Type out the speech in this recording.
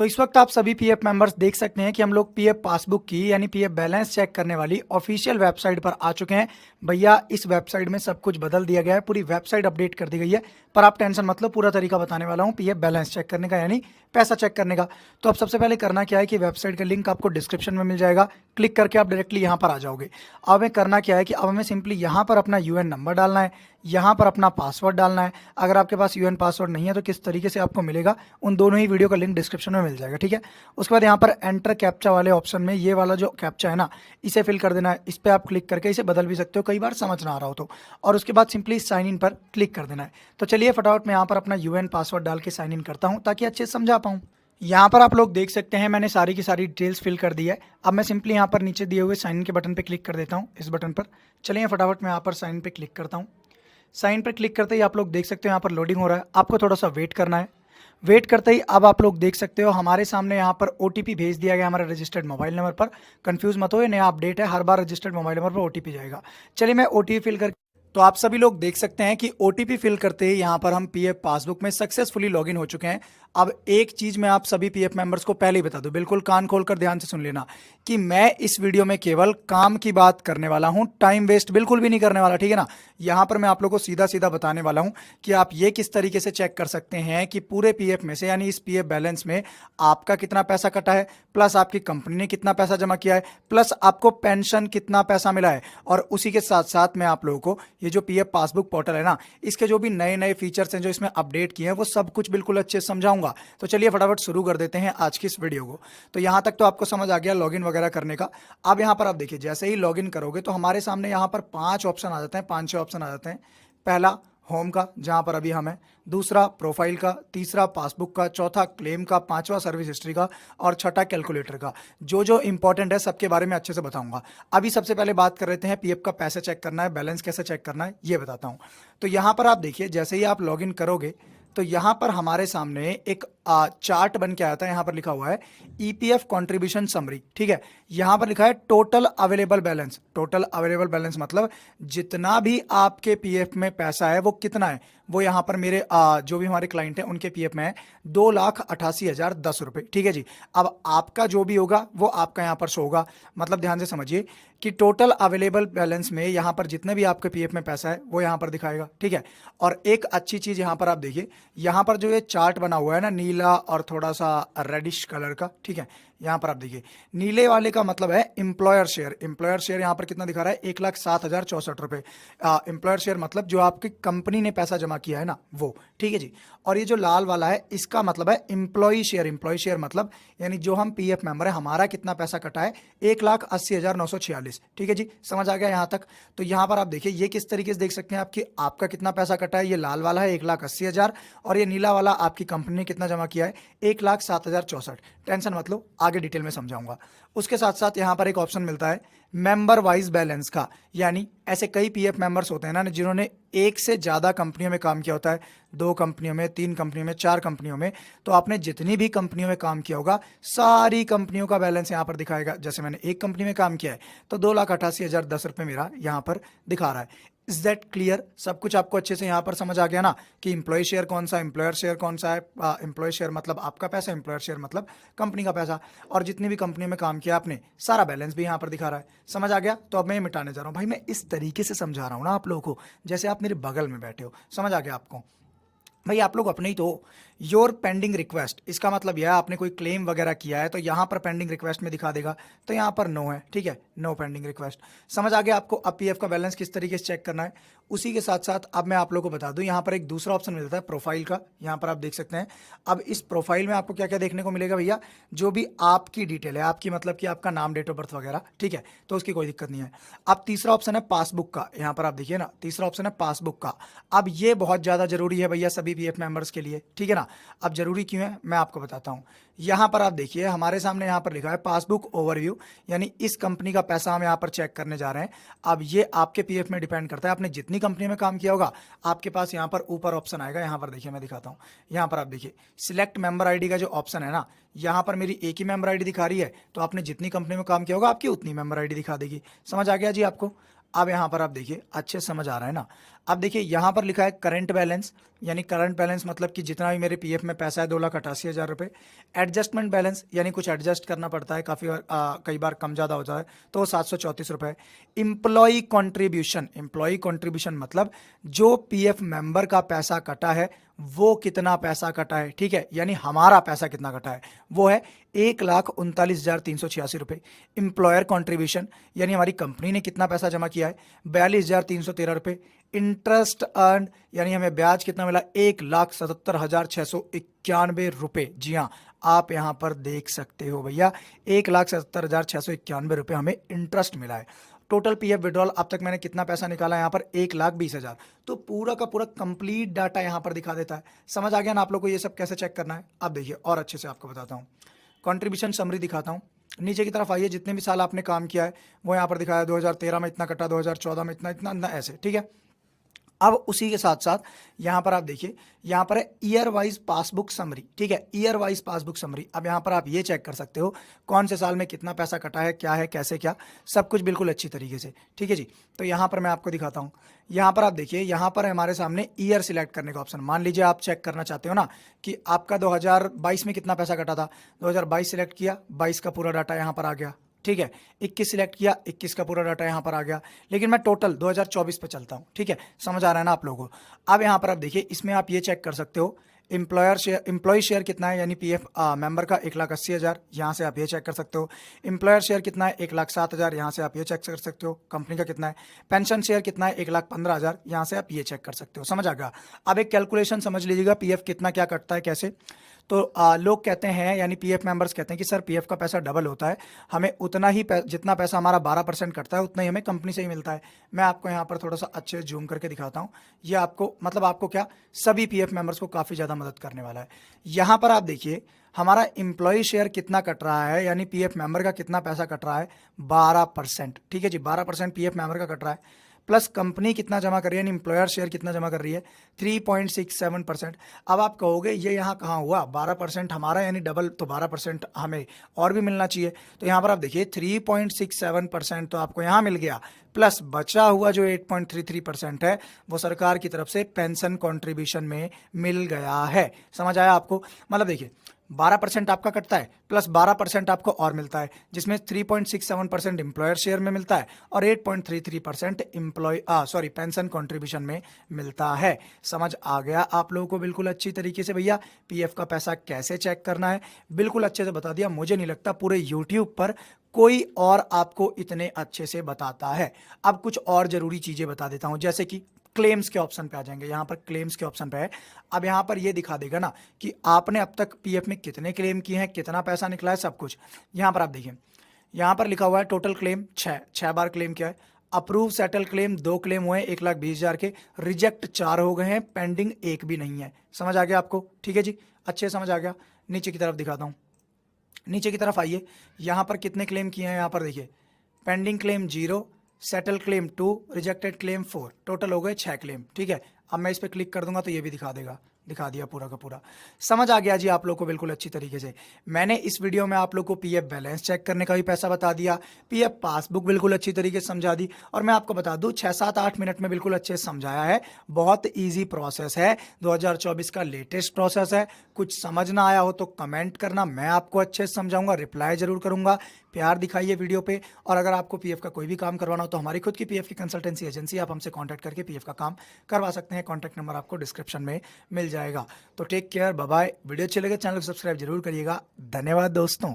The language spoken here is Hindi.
तो इस वक्त आप सभी पीएफ मेंबर्स देख सकते हैं कि हम लोग पीएफ पासबुक की यानी पीएफ बैलेंस चेक करने वाली ऑफिशियल वेबसाइट पर आ चुके हैं। भैया इस वेबसाइट में सब कुछ बदल दिया गया है, पूरी वेबसाइट अपडेट कर दी गई है। पर आप टेंशन मत लो, पूरा तरीका बताने वाला हूँ पीएफ बैलेंस चेक करने का यानी पैसा चेक करने का। तो अब सबसे पहले करना क्या है कि वेबसाइट का लिंक आपको डिस्क्रिप्शन में मिल जाएगा, क्लिक करके आप डायरेक्टली यहाँ पर आ जाओगे। अब हमें करना क्या है कि अब हमें सिंपली यहाँ पर अपना यूएन नंबर डालना है, यहाँ पर अपना पासवर्ड डालना है। अगर आपके पास यूएन पासवर्ड नहीं है तो किस तरीके से आपको मिलेगा, उन दोनों ही वीडियो का लिंक डिस्क्रिप्शन में मिल जाएगा, ठीक है। उसके बाद यहाँ पर एंटर कैप्चा वाले ऑप्शन में ये वाला जो कैप्चा है ना, इसे फिल कर देना है। इस पर आप क्लिक करके इसे बदल भी सकते हो कई बार समझ ना आ रहा हो तो। और उसके बाद सिंपली साइन इन पर क्लिक कर देना है। तो चलिए फटाफट मैं यहाँ पर अपना यूएन पासवर्ड डाल के साइन इन करता हूँ ताकि अच्छे से समझा पाऊँ। यहाँ पर आप लोग देख सकते हैं मैंने सारी की सारी डिटेल्स फिल कर दी है। अब मैं सिंपली यहाँ पर नीचे दिए हुए साइन इन के बटन पे क्लिक कर देता हूँ, इस बटन पर। चलिए फटाफट मैं यहाँ पर साइन इन पे क्लिक करता हूँ। साइन पर क्लिक करते ही आप लोग देख सकते हो यहाँ पर लोडिंग हो रहा है, आपको थोड़ा सा वेट करना है। वेट करते ही अब आप लोग देख सकते हो हमारे सामने यहाँ पर ओटीपी भेज दिया गया हमारे रजिस्टर्ड मोबाइल नंबर पर। कंफ्यूज मत हो, ये नया अपडेट है, हर बार रजिस्टर्ड मोबाइल नंबर पर ओटीपी जाएगा। चलिए मैं ओटीपी फिल कर, तो आप सभी लोग देख सकते हैं कि ओटीपी फिल करते ही यहाँ पर हम पीएफ पासबुक में सक्सेसफुली लॉगिन हो चुके हैं। अब एक चीज मैं आप सभी पीएफ मेंबर्स को पहले ही बता दूं, बिल्कुल कान खोलकर ध्यान से सुन लेना कि मैं इस वीडियो में केवल काम की बात करने वाला हूं, टाइम वेस्ट बिल्कुल भी नहीं करने वाला, ठीक है ना। यहां पर मैं आप लोगों को सीधा सीधा बताने वाला हूं कि आप ये किस तरीके से चेक कर सकते हैं कि पूरे पीएफ में से यानी इस पीएफ बैलेंस में आपका कितना पैसा कटा है, प्लस आपकी कंपनी ने कितना पैसा जमा किया है, प्लस आपको पेंशन कितना पैसा मिला है। और उसी के साथ साथ मैं आप लोगों को ये जो पीएफ पासबुक पोर्टल है ना, इसके जो भी नए नए फीचर्स हैं जो इसमें अपडेट किए हैं वो सब कुछ बिल्कुल अच्छे से समझाऊंगा। तो चलिए फटाफट शुरू कर देते हैं आज की इस वीडियो को। तो यहां तक तो आपको समझ आ गया लॉगिन वगैरह करने का। अब यहां पर आप देखिए जैसे ही लॉगिन करोगे तो हमारे सामने यहां पर 5 ऑप्शन आ जाते हैं, 5-6 ऑप्शन आ जाते हैं। पहला होम का, जहां पर अभी हम हैं। दूसरा प्रोफाइल का, तीसरा पासबुक का, चौथा क्लेम का, पांचवा सर्विस हिस्ट्री का और छठा कैलकुलेटर का। जो जो इंपॉर्टेंट है सबके बारे में अच्छे से बताऊंगा। अभी सबसे पहले बात कर लेते हैं पीएफ का पैसा चेक करना है, बैलेंस कैसे चेक करना है ये बताता हूं। तो यहां पर आप देखिए जैसे ही आप लॉगिन करोगे तो यहां पर हमारे सामने एक चार्ट बन के आता है। यहां पर लिखा हुआ है ईपीएफ कंट्रीब्यूशन समरी, ठीक है। यहां पर लिखा है total available balance. Total available balance मतलब जितना भी आपके पीएफ में पैसा है वो कितना है, वो यहां पर मेरे जो भी हमारे क्लाइंट हैं उनके पीएफ में है 2,88,010 रुपए, ठीक है जी। अब आपका जो भी होगा वो आपका यहां पर शो होगा। मतलब ध्यान से समझिए कि टोटल अवेलेबल बैलेंस में यहां पर जितने भी आपके पीएफ में पैसा है वो यहां पर दिखाएगा, ठीक है। और एक अच्छी चीज यहां पर आप देखिए, यहां पर जो ये चार्ट बना हुआ है ना नीला और थोड़ा सा रेडिश कलर का, ठीक है। यहां पर आप देखिए नीले वाले का मतलब है एम्प्लॉयर शेयर। एम्प्लॉयर शेयर यहां पर कितना दिखा रहा है, 1,07,064 रुपए। एम्प्लॉयर शेयर मतलब जो आपकी कंपनी ने पैसा जमा किया है ना वो, ठीक है जी। और ये जो लाल वाला है इसका मतलब है एम्प्लॉई शेयर। एम्प्लॉई शेयर मतलब यानी जो हम पीएफ मेंबर है हमारा कितना पैसा कटा है, 1,80,946, ठीक है जी। समझ आ गया यहां तक। तो यहां पर आप देखिए ये किस तरीके से देख सकते हैं आपकी आपका कितना पैसा कटा है। ये लाल वाला है 1,80,000 और ये नीला वाला आपकी कंपनी ने कितना जमा किया है, 1,07,064। टेंशन मत लो, आगे डिटेल में समझाऊंगा। उसके साथ साथ यहां पर एक ऑप्शन मिलता है मेंबर वाइज बैलेंस का, यानी ऐसे कई पीएफ मेंबर्स होते हैं ना जिन्होंने एक से ज्यादा कंपनियों में काम किया होता है, 2 कंपनियों में, 3 कंपनियों में, 4 कंपनियों में। तो आपने जितनी भी कंपनियों में काम किया होगा सारी कंपनियों का बैलेंस यहां पर दिखाएगा। जैसे मैंने एक कंपनी में काम किया है तो 2,88,010 रुपए मेरा यहां पर दिखा रहा है। Is that clear? सब कुछ आपको अच्छे से यहां पर समझ आ गया ना कि एम्प्लॉय शेयर कौन सा, एम्प्लॉयर शेयर कौन सा है। एम्प्लॉय शेयर मतलब आपका पैसा, एम्प्लॉयर शेयर मतलब कंपनी का पैसा। और जितनी भी कंपनी में काम किया आपने सारा बैलेंस भी यहां पर दिखा रहा है। समझ आ गया? तो अब मैं ये मिटाने जा रहा हूं। भाई मैं इस तरीके से समझा रहा हूं ना आप लोगों को जैसे आप मेरे बगल में बैठे हो। समझ आ गया आपको? भाई आप लोग अपने ही तो। योर पेंडिंग रिक्वेस्ट, इसका मतलब यह है आपने कोई क्लेम वगैरह किया है तो यहां पर पेंडिंग रिक्वेस्ट में दिखा देगा, तो यहां पर नो है, ठीक है, नो पेंडिंग रिक्वेस्ट। समझ आ गया आपको अब पीएफ का बैलेंस किस तरीके से चेक करना है। उसी के साथ साथ अब मैं आप लोगों को बता दूं यहां पर एक दूसरा ऑप्शन मिलता है प्रोफाइल का। यहां पर आप देख सकते हैं। अब इस प्रोफाइल में आपको क्या क्या देखने को मिलेगा भैया, जो भी आपकी डिटेल है, आपकी मतलब कि आपका नाम, डेट ऑफ बर्थ वगैरह, ठीक है, तो उसकी कोई दिक्कत नहीं है। अब तीसरा ऑप्शन है पासबुक का। यहां पर आप देखिए ना, तीसरा ऑप्शन है पासबुक का। अब ये बहुत ज्यादा जरूरी है भैया सभी पीएफ मेंबर्स के लिए, ठीक है ना। अब जरूरी क्यों है मैं आपको बताता हूं। यहां पर आप देखिए हमारे सामने यहां पर लिखा है पासबुक ओवरव्यू, यानी इस कंपनी का पैसा हम यहां पर चेक करने जा रहे हैं। अब ये आपके पीएफ में डिपेंड करता है, आपने जितनी कंपनी में काम किया होगा आपके पास यहां पर ऊपर ऑप्शन आएगा। यहां पर देखिए मैं दिखाता हूं, यहां पर आप देखिए सिलेक्ट मेंबर आईडी का जो ऑप्शन है ना, यहां पर मेरी एक ही मेंबर आईडी दिखा रही है, तो आपने जितनी कंपनी में काम किया होगा आपकी उतनी मेंबर आईडी दिखा देगी। समझ आ गया जी आपको? अब यहां पर आप देखिए अच्छे समझ आ रहा है ना। अब देखिए यहां पर लिखा है करंट बैलेंस, यानी करंट बैलेंस मतलब कि जितना भी मेरे पीएफ में पैसा है 2,88,000 रुपये। एडजस्टमेंट बैलेंस यानी कुछ एडजस्ट करना पड़ता है, काफ़ी बार कई बार कम ज़्यादा हो जाए तो वो 734 रुपये। एम्प्लॉई कॉन्ट्रीब्यूशन मतलब जो पीएफ मेंबर का पैसा कटा है वो कितना पैसा कटा है, ठीक है, यानी हमारा पैसा कितना कटा है वो है 1,39,386 रुपये। एम्प्लॉयर कॉन्ट्रीब्यूशन यानी हमारी कंपनी ने कितना पैसा जमा किया है 42,313 रुपये। इंटरेस्ट अर्न यानी हमें ब्याज कितना मिला 1,77,691 रुपये। जी हाँ, आप यहां पर देख सकते हो भैया 1,77,691 रुपये हमें इंटरेस्ट मिला है। टोटल पीएफ विड्रॉल अब तक मैंने कितना पैसा निकाला यहाँ पर 1,20,000। तो पूरा का पूरा कंप्लीट डाटा यहाँ पर दिखा देता है। समझ आ गया ना आप लोग को ये सब कैसे चेक करना है? अब देखिए और अच्छे से आपको बताता हूँ। कंट्रीब्यूशन समरी दिखाता हूँ। नीचे की तरफ आइए, जितने भी साल आपने काम किया है वो यहाँ पर दिखाया। 2013 में इतना कटा, 2014 में इतना इतना इतना, ऐसे, ठीक है। अब उसी के साथ साथ यहां पर आप देखिए, यहां पर है ईयर वाइज पासबुक समरी, ठीक है, ईयर वाइज पासबुक समरी। अब यहां पर आप ये चेक कर सकते हो कौन से साल में कितना पैसा कटा है, क्या है, कैसे, क्या, सब कुछ बिल्कुल अच्छी तरीके से, ठीक है जी। तो यहां पर मैं आपको दिखाता हूं। यहां पर आप देखिए, यहां पर हमारे सामने ईयर सिलेक्ट करने का ऑप्शन। मान लीजिए आप चेक करना चाहते हो ना कि आपका 2022 में कितना पैसा कटा था, 2022 सिलेक्ट किया, 22 का पूरा डाटा यहां पर आ गया, ठीक है। 21 सिलेक्ट किया, 21 का पूरा डाटा यहां पर आ गया, लेकिन मैं टोटल 2024 पे चलता हूं, ठीक है। समझ आ रहा है ना आप लोगों को? अब यहां पर आप देखिए, इसमें आप ये चेक कर सकते हो एम्प्लॉय शेयर कितना है, यानी पीएफ मेंबर का 1,80,000, यहां से आप ये चेक कर सकते हो। एम्प्लॉयर शेयर कितना है 1,07,000, यहां से आप ये चेक कर सकते हो। कंपनी का कितना है, पेंशन शेयर कितना है 1,15,000, यहां से आप ये चेक कर सकते हो। समझ आ गया? अब एक कैलकुलेशन समझ लीजिएगा पीएफ कितना क्या कटता है कैसे। तो लोग कहते हैं, यानी पीएफ मेंबर्स कहते हैं कि सर पीएफ का पैसा डबल होता है, हमें उतना ही जितना पैसा हमारा 12% कटता है उतना ही हमें कंपनी से ही मिलता है। मैं आपको यहाँ पर थोड़ा सा अच्छे से जूम करके दिखाता हूँ। ये आपको मतलब आपको क्या, सभी पीएफ मेंबर्स को काफ़ी ज़्यादा मदद करने वाला है। यहाँ पर आप देखिए हमारा एम्प्लॉय शेयर कितना कट रहा है, यानी पीएफ मेंबर का कितना पैसा कट रहा है 12%, ठीक है जी। 12% पीएफ मेंबर का कट रहा है, प्लस कंपनी कितना जमा कर रही है, यानी एम्प्लॉयर शेयर कितना जमा कर रही है 3.67%। अब आप कहोगे ये यहाँ कहाँ हुआ, 12% हमारा यानी डबल, तो 12% हमें और भी मिलना चाहिए। तो यहाँ पर आप देखिए 3.67% तो आपको यहाँ मिल गया, प्लस बचा हुआ जो 8.33% है वो सरकार की तरफ से पेंशन कॉन्ट्रीब्यूशन में मिल गया है। समझ आया आपको? मतलब देखिए 12% आपका कटता है, प्लस 12% आपको और मिलता है, जिसमें 3.67% एम्प्लॉयर शेयर में मिलता है और 8.33% पेंशन कॉन्ट्रीब्यूशन में मिलता है। समझ आ गया आप लोगों को बिल्कुल अच्छी तरीके से? भैया पीएफ का पैसा कैसे चेक करना है बिल्कुल अच्छे से बता दिया। मुझे नहीं लगता पूरे यूट्यूब पर कोई और आपको इतने अच्छे से बताता है। अब कुछ और जरूरी चीजें बता देता हूं, जैसे कि क्लेम्स के ऑप्शन पे आ जाएंगे। यहाँ पर क्लेम्स के ऑप्शन पे है, अब यहाँ पर ये दिखा देगा ना कि आपने अब तक पीएफ में कितने क्लेम किए हैं, कितना पैसा निकला है, सब कुछ। यहाँ पर आप देखिए, यहाँ पर लिखा हुआ है टोटल क्लेम 6 बार क्लेम किया है। अप्रूव सेटल क्लेम 2 क्लेम हुए 1,20,000 के, रिजेक्ट 4 हो गए हैं, पेंडिंग 1 भी नहीं है। समझ आ गया आपको? ठीक है जी, अच्छे समझ आ गया। नीचे की तरफ दिखाता हूँ, नीचे की तरफ आइए, यहाँ पर कितने क्लेम किए हैं, यहाँ पर देखिए pending claim 0, settle claim 2, rejected claim 4, total हो गए 6 क्लेम, ठीक है। अब मैं इस पर क्लिक कर दूंगा तो ये भी दिखा देगा, दिखा दिया पूरा का पूरा। समझ आ गया जी आप लोग को बिल्कुल अच्छी तरीके से। मैंने इस वीडियो में आप लोग को पीएफ बैलेंस चेक करने का भी पैसा बता दिया, पीएफ पासबुक बिल्कुल अच्छी तरीके से समझा दी, और मैं आपको बता दूं 6-7-8 मिनट में बिल्कुल अच्छे से समझाया है। बहुत इजी प्रोसेस है, 2024 का लेटेस्ट प्रोसेस है। कुछ समझ ना आया हो तो कमेंट करना, मैं आपको अच्छे से समझाऊंगा, रिप्लाई जरूर करूंगा। प्यार दिखाइए वीडियो पे। और अगर आपको पीएफ का कोई भी काम करवाना हो तो हमारी खुद की पीएफ की कंसल्टेंसी एजेंसी, आप हमसे कांटेक्ट करके पीएफ का काम करवा सकते हैं। कांटेक्ट नंबर आपको डिस्क्रिप्शन में मिल जाएगा। तो take care, bye bye. Video अच्छी लगे चैनल को सब्सक्राइब जरूर करिएगा। धन्यवाद दोस्तों।